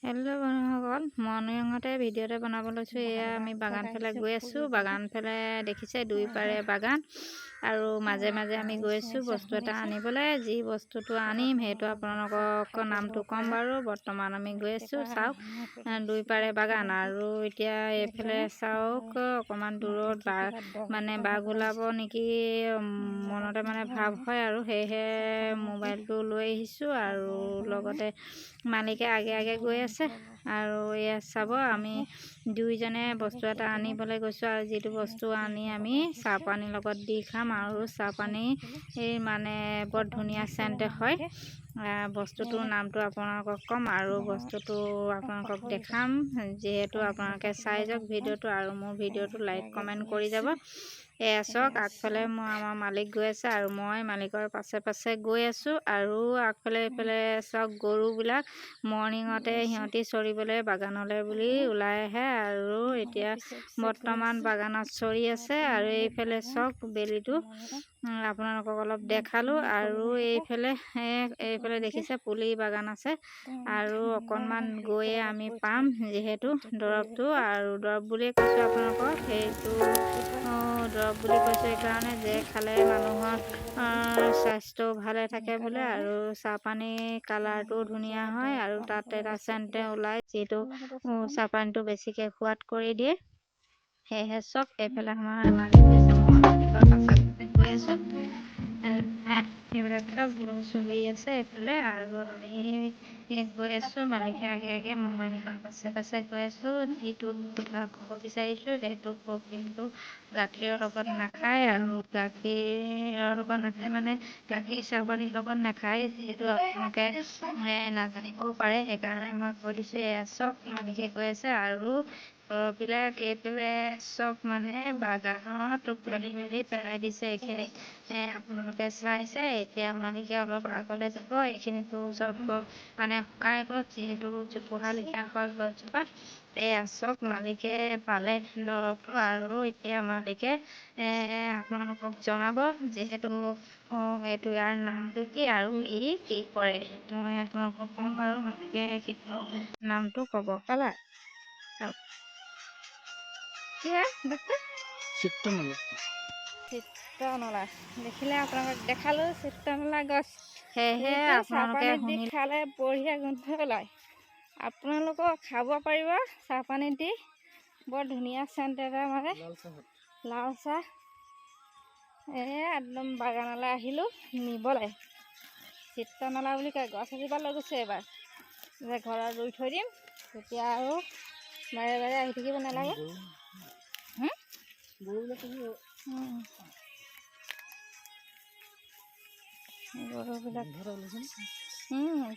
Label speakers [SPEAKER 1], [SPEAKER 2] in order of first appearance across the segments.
[SPEAKER 1] Hello' বন্ধুসকল, মৰ্ণিঙতে video' এটা বনাব লৈছোঁ। এয়া আমি বাগান ফালে গৈ আছোঁ। বাগান ফালে দেখিছে দুই পাৰে বাগান, আৰু মাজে মাজে আমি গৈ আছোঁ বস্তু এটা আনিবলৈ। যি বস্তুটো আনিম সেইটো আপোনালোকক নামটো ক'ম বাৰু। বৰ্তমান আমি গৈ আছোঁ। চাওক, দুই পাৰে বাগান, আৰু এতিয়া এইফালে চাওক অকণমান দূৰত বাঘ ওলাব নেকি মনতে ভাৱ হয়, আৰু সেয়েহে মোবাইলটো লৈ আহিছোঁ। আৰু লগতে মালিকে আগে আগে গৈ আছে। আৰু এয়া চাব, আমি দুইজনে বস্তু এটা আনিবলৈ গৈছোঁ, আৰু যিটো বস্তু আনি আমি চাহপানীৰ লগত দি খাম। আৰু চাহপানী বৰ ধুনীয়া চেণ্ট হয়। বস্তুটোৰ নামটো আপোনালোকক ক'ম, আৰু বস্তুটো আপোনালোকক দেখাম। যিহেতু আপোনালোকে চাই যাওক ভিডিঅ'টো, আৰু মোৰ ভিডিঅ'টো লাইক কমেণ্ট কৰি যাব। এয়া চাওক, আগফালে আমাৰ মালিক গৈ আছে, আৰু মই মালিকৰ পাছে পাছে গৈ আছোঁ। আৰু আগফালে এইফালে চাওক, গৰুবিলাক মৰ্ণিঙতে সিহঁতি চৰিবলৈ বাগানলৈ বুলি ওলাই আহে, আৰু এতিয়া বৰ্তমান বাগানত চৰি আছে। আৰু এইফালে চাওক, বেলিটো আপোনালোকক অলপ দেখালোঁ। আৰু এইফালে দেখিছে পুলি বাগান আছে, আৰু অকণমান গৈয়ে আমি পাম যিহেতু দৰৱটো। আৰু দৰৱ বুলিয়ে কৈছোঁ আপোনালোকক, সেইটো দৰৱ বুলি কৈছোঁ এইকাৰণে যে খালে মানুহৰ স্বাস্থ্য ভালে থাকে বোলে, আৰু চাহপানী কালাৰটো ধুনীয়া হয়, আৰু তাত এটা চেণ্ট ওলায় যিটো চাহপানীটো বেছিকৈ সোৱাদ কৰি দিয়ে। সেয়েহে চব এইফালে আমাৰ গৈ আছোঁ। সেইবিলাক চলি আছে এইফালে, আৰু আমি গৈ আছোঁ। মালিকে আগে আগে মালিকৰ পাছে পাছে গৈ আছোঁ। যিটো ক'ব বিচাৰিছোঁ, সেইটো কিন্তু গাখীৰৰ লগত নাখায়, আৰু গাখীৰৰ লগত নাখায় গাখীৰ চাহপানীৰ লগত নাখায়। যিহেতু আপোনালোকে নাজানিবও পাৰে, সেইকাৰণে মই কৈ দিছোঁ। এয়া চব মালিকে কৈ আছে, আৰু দৰৱবিলাক এইফালে চব বাগানত মেলি পেলাই দিছে। এইখিনি আপোনালোকে চাইছে। এতিয়া মালিকে অলপ আগলৈ যাব। এইখিনিতো চব শুকাই গ'ল, যিহেতু জোপোহা লিখা হয় গছজোপা। এয়া চব মালিকে পালে দৰৱটো, আৰু এতিয়া মালিকে আপোনালোকক জনাব যিহেতু এইটো ইয়াৰ নামটো কি আৰু ই কি কৰে। মই আপোনালোকক ক'ম বাৰু, মালিকে নামটো ক'ব পালা। চিত্ৰনলা দেখিলে আপোনালোকক দেখালোঁ। চিত্ৰনলা গছ, সেয়েহে আপোনালোকে দি খালে বঢ়িয়া গোন্ধ ওলায়। আপোনালোকক খাব পাৰিব চাহপানীত দি। বৰ ধুনীয়া চেণ্ট এটা লাল চাহ। একদম বাগানলৈ আহিলোঁ নিবলৈ। চিত্ৰনলা বুলি কয়। গছ এজোপা লৈ গৈছোঁ এইবাৰ, যে ঘৰত ৰুই থৈ দিম, তেতিয়া আৰু বাৰে বাৰে আহি থাকিব নালাগে। গৰুবিলাক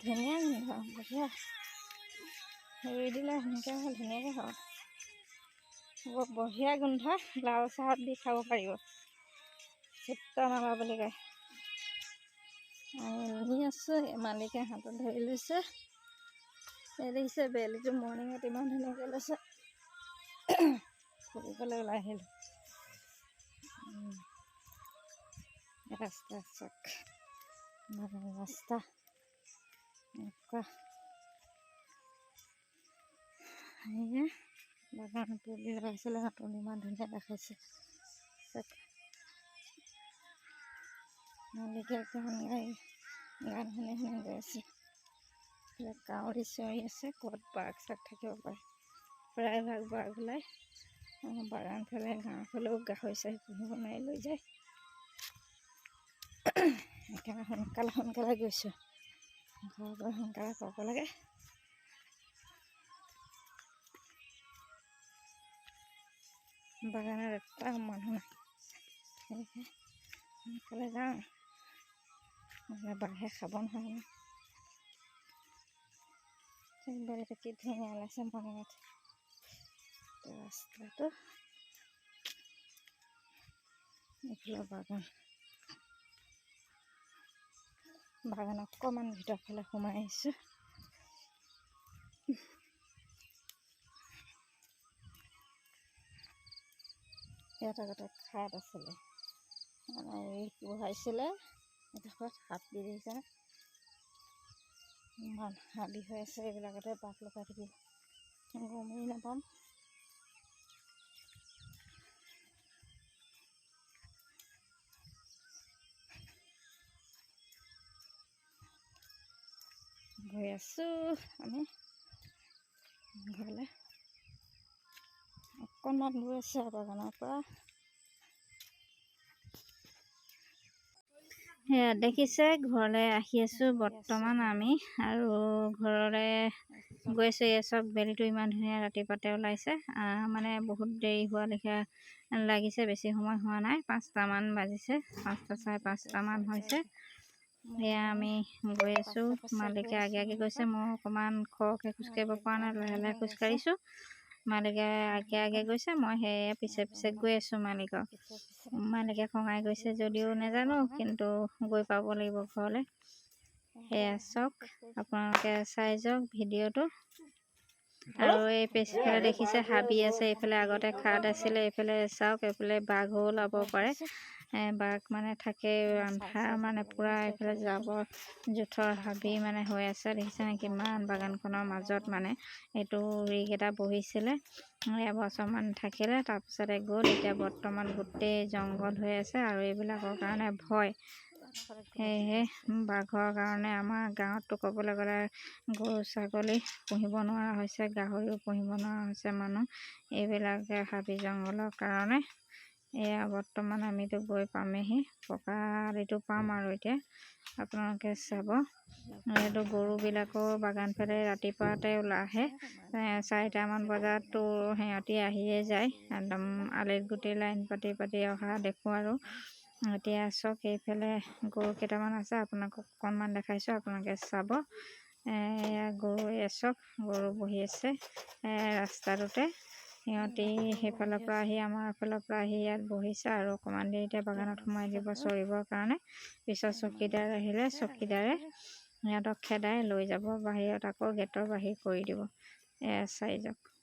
[SPEAKER 1] ধুনীয়া গোন্ধ, বঢ়িয়া। ৰুই দিলে সেনেকৈ ধুনীয়াকৈ হয়। বৰ বঢ়িয়া গোন্ধ। লাল চাহত দি খাব পাৰিব। চিত্ৰনলা বুলি কয়। নি আছোঁ, মালিকে হাতত ধৰি লৈছে। এই দেখিছে বেলিটো মৰ্ণিঙত ইমান ধুনীয়াকৈ লৈছে। ফুৰিবলৈ ওলাই আহিলোঁ। ৰাস্তা চাওক, ৰাস্তা এনেকুৱা। সেয়ে বাগানত পুলি লগাইছিলে, নতুন ইমান ধুনীয়া দেখাইছে। মালিকে গান শুনি শুনি গৈ আছে। কাউৰী চিঞৰি আছে, ক'ত বাঘ চাঘ থাকিব পাৰে। প্ৰায়ভাগ বাঘ ওলাই বাগান ফালে, গাঁৱৰ ফালেও গাহৰি চাহৰি পুহিব নোৱাৰি লৈ যায়। সেইকাৰণে সোনকালে গৈছোঁ। ঘৰৰ পৰা সোনকালে পাব লাগে। বাগানত এটা মানুহ নাই, সেয়েহে সোনকালে যাওঁ, নহ'লে বাঘে খাব নহয়। বেলিটো কি ধুনীয়া ওলাইছে মৰ্ণিঙত। ৰাস্তাটো এইফালে বাগান অকণমান ভিতৰ ফালে সোমাই আহিছোঁ। ইয়াত আগতে খাট আছিলে, বহাইছিলে এডোখৰত হাত দি দেখিছেনে। ইমান হাবি হৈ আছে, এইবিলাকতে বাঘ লগাই থাকিব, গমেই নাপাম। গৈ আছোঁ আমি ঘৰলৈ, অকণমান গৈ আছে বাগানৰ পৰা। সেয়া দেখিছে, ঘৰলৈ আহি আছোঁ বৰ্তমান আমি, আৰু ঘৰলৈ গৈছোঁ। এই চব বেলিটো ইমান ধুনীয়া ৰাতিপুৱাতে ওলাইছে, মানে বহুত দেৰি হোৱা লেখীয়া লাগিছে, বেছি সময় হোৱা নাই, 5টামান বাজিছে, 5টা চাৰে 5টামান হৈছে। সেয়া আমি গৈ আছোঁ, মালিকে আগে আগে গৈছে, মই অকণমান খৰকৈ খোজকাঢ়িব পৰা নাই, লাহে লাহে খোজকাঢ়িছোঁ। মালিকে আগে আগে গৈছে, মই সেয়ে পিছে পিছে গৈ আছোঁ মালিকক। মালিকে খঙাই গৈছে যদিও নাজানো, কিন্তু গৈ পাব লাগিব ঘৰলৈ। সেয়া চাওক, আপোনালোকে চাই যাওক ভিডিঅ'টো। আৰু এই পিছফালে দেখিছে হাবি আছে, এইফালে আগতে খাদ আছিলে, এইফালে চাওক, এইফালে বাঘো ওলাব পাৰে। বাঘ মানে থাকে, আন্ধাৰ মানে পূৰা এইফালে জাবৰ জোথৰ হাবি মানে হৈ আছে, দেখিছেনে কিমান বাগানখনৰ মাজত মানে এইটো ৰিগ এটা বহিছিলে, এবছৰমান থাকিলে, তাৰপিছতে গ'ল, এতিয়া বৰ্তমান গোটেই জংঘল হৈ আছে। আৰু এইবিলাকৰ কাৰণে ভয়, সেয়েহে বাঘৰ কাৰণে আমাৰ গাঁৱততো ক'বলৈ গ'লে গৰু ছাগলী পুহিব নোৱাৰা হৈছে, গাহৰিও পুহিব নোৱাৰা হৈছে মানুহ, এইবিলাকে হাবি জংঘলৰ কাৰণে। এয়া বৰ্তমান আমিতো গৈ পামেহি, পকা আলিটো পাম আৰু এতিয়া আপোনালোকে চাব। এইটো গৰুবিলাকো বাগান ফালে ৰাতিপুৱাতে আহে, 4টামান বজাততো সিহঁতি আহিয়ে যায়, একদম আলিত গোটেই লাইন পাতি পাতি অহা দেখোঁ। আৰু এতিয়া চাওক, এইফালে গৰু কেইটামান আছে, আপোনালোকক অকণমান দেখাইছোঁ, আপোনালোকে চাব। এয়া গৰু, চাওক গৰু বহি আছে ৰাস্তাটোতে, সিহঁতি সেইফালৰ পৰা আহি আমাৰ ফালৰ পৰা আহি ইয়াত বহিছে, আৰু অকণমান দেৰি এতিয়া বাগানত সোমাই দিব চৰিবৰ কাৰণে। পিছত চকীদাৰ আহিলে চকীদাৰে সিহঁতক খেদাই লৈ যাব বাহিৰত, আকৌ গেটৰ বাহিৰ কৰি দিব। চাই যাওক।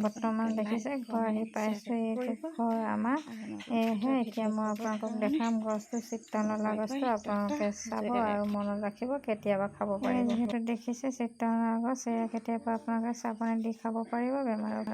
[SPEAKER 1] বৰ্তমান দেখিছে ঘৰ আহি পাইছোঁ। এই ঘৰ আমাৰ এহে এতিয়া মই আপোনালোকক দেখাম গছটো, চিত্ৰনলা গছটো আপোনালোকে চাব আৰু মনত ৰাখিব, কেতিয়াবা খাব পাৰিব। যিহেতু দেখিছে চিত্ৰনলা গছ, কেতিয়াবা আপোনালোকে চাটনি দি খাব পাৰিব বেমাৰৰ